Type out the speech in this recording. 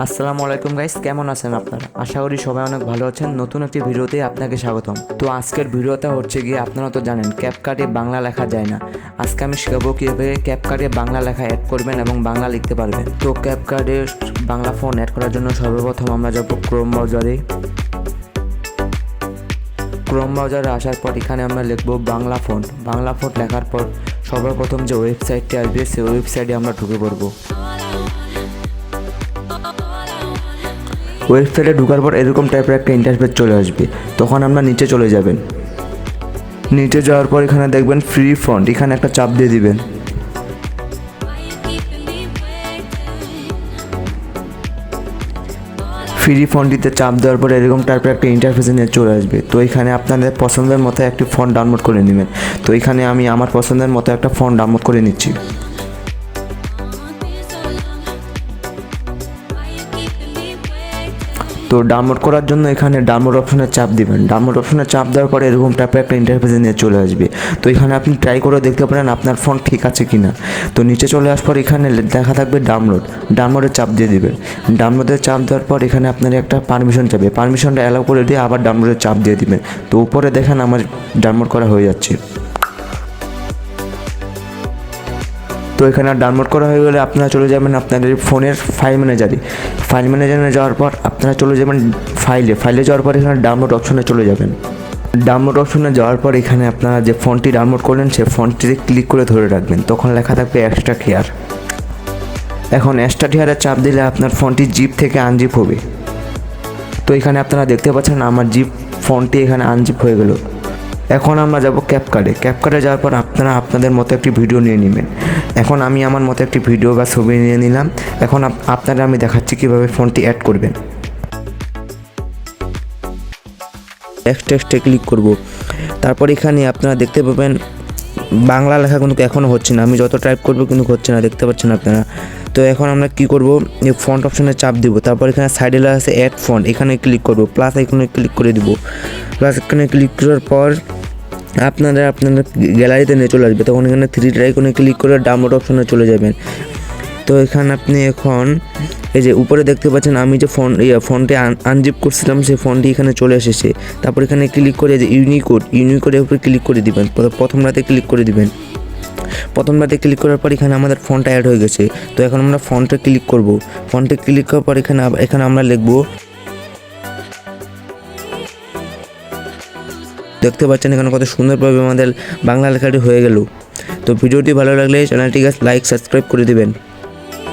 আসসালামু আলাইকুম গাইস, কেমন আছেন আপনারা? আশা করি সবাই অনেক ভালো আছেন। নতুন একটি ভিডিওতে আপনাকে স্বাগতম। তো আজকের ভিডিওটা হচ্ছে গিয়ে, আপনারা তো জানেন ক্যাপকাটে বাংলা লেখা যায় না। আজকে আমি শেখাবো কীভাবে ক্যাপকাটে বাংলা লেখা অ্যাড করবেন এবং বাংলা লিখতে পারবেন। তো ক্যাপকাটে বাংলা ফোন অ্যাড করার জন্য সর্বপ্রথম আমরা যাব ক্রোম ব্রাউজারে। ক্রোম ব্রাউজারে আসার পর এখানে আমরা লিখবো বাংলা ফোন। বাংলা ফোন লেখার পর সর্বপ্রথম যে ওয়েবসাইটটি আসবে সেই ওয়েবসাইটে আমরা ঢুকে পড়বো। ওয়েবসাইটে ঢোকার পর এরকম টাইপের একটা ইন্টারফেস চলে আসবে। তখন আমরা নিচে চলে যাবেন। নিচে যাওয়ার পর এখানে দেখবেন ফ্রি ফন্ট, এখানে একটা চাপ দিয়ে দিবেন। ফ্রি ফন্টটিতে চাপ দেওয়ার পর এরকম টাইপের একটা ইন্টারফেসে নিয়ে চলে আসবে। তো এখানে আপনাদের পছন্দের মতো একটি ফন্ট ডাউনলোড করে নেবেন। তো এখানে আমি আমার পছন্দের মতো একটা ফন্ট ডাউনলোড করে নিচ্ছি। তো ডাউনলোড করার জন্য এখানে ডাউনলোড অপশনে চাপ দিবেন। ডাউনলোড অপশনে চাপ দেওয়ার পরে এরকম টাইপের একটা ইন্টারফেসে নিয়ে চলে আসবে। তো এখানে আপনি ট্রাই করে দেখতে পারেন আপনার ফোন ঠিক আছে কিনা। তো নিচে চলে আসার পর এখানে দেখা থাকবে ডাউনলোডে চাপ দিয়ে দিবেন। ডাউনলোডে চাপ দেওয়ার পর এখানে আপনার একটা পারমিশন চাবে, পারমিশনটা অ্যালাউ করে দিয়ে আবার ডাউনলোডে চাপ দিয়ে দিবেন। তো উপরে দেখেন আমার ডাউনলোড করা হয়ে যাচ্ছে। তো এখানে ডাউনলোড করা হয়ে গেলে আপনারা চলে যাবেন আপনাদের ফোনের ফাইল ম্যানেজারে যাওয়ার পর আপনারা চলে যাবেন ফাইলে যাওয়ার পর এখানে ডাউনলোড অপশনে চলে যাবেন। ডাউনলোড অপশনে যাওয়ার পর এখানে আপনারা যে ফন্টটি ডাউনলোড করলেন সেই ফন্টটিতে ক্লিক করে ধরে রাখবেন। তখন লেখা থাকবে এক্সট্রা কেয়ার। এখন এক্সট্রা কেয়ারে চাপ দিলে আপনার ফোনটি জিপ থেকে আনজিপ হবে। তো এখানে আপনারা দেখতে পাচ্ছেন আমার ফোনটি এখানে আনজিপ হয়ে গেল। এখন আমরা যাব ক্যাপকাটে যাওয়ার পর আপনারা আপনাদের মতো একটি ভিডিও নিয়ে নেবেন। এখন আমি আমার মতো একটি ভিডিও বা ছবি নিয়ে নিলাম। এখন আপনারা আমি দেখাচ্ছি কীভাবে ফোনটি অ্যাড করবেন। টেক্সটে ক্লিক করব। তারপর এখানে আপনারা দেখতে পাবেন বাংলা লেখা কিন্তু এখনও হচ্ছে না। আমি যত টাইপ করবো কিন্তু হচ্ছে না, দেখতে পাচ্ছেন আপনারা। তো এখন আমরা কি করব, এই ফন্ট অপশনে চাপ দিব। তারপর এখানে সাইডে লেখা আছে অ্যাড ফন্ট, এখানে ক্লিক করব। প্লাস এখানে ক্লিক করে দিব। প্লাস এখানে ক্লিক করার পর আপনাদের গ্যালারিতে নিয়ে চলে আসবে। তখন এখানে থ্রি আইকনে ক্লিক করে ডাউনলোড অপশনে চলে যাবেন। তো এখানে আপনি এখন এই যে উপরে দেখতে পাচ্ছেন আমি যে ফন্টে আনজিপ করছিলাম সেই ফন্টটি এখানে চলে এসেছে। তারপর এখানে ক্লিক করে যে ইউনিকোডের উপরে ক্লিক করে দিবেন। প্রথম রাতে ক্লিক করে দিবেন। প্রথম রাতে ক্লিক করার পর এখানে আমাদের ফন্টটা অ্যাড হয়ে গেছে। তো এখন আমরা ফন্টে ক্লিক করব। ফন্টে ক্লিক করার পর এখানে আমরা লিখব, দেখতে পাচ্ছেন এখানে কত সুন্দরভাবে আমাদের বাংলা লেখাটি হয়ে গেল। তো ভিডিওটি ভালো লাগলে চ্যানেলটিকে লাইক সাবস্ক্রাইব করে দিবেন।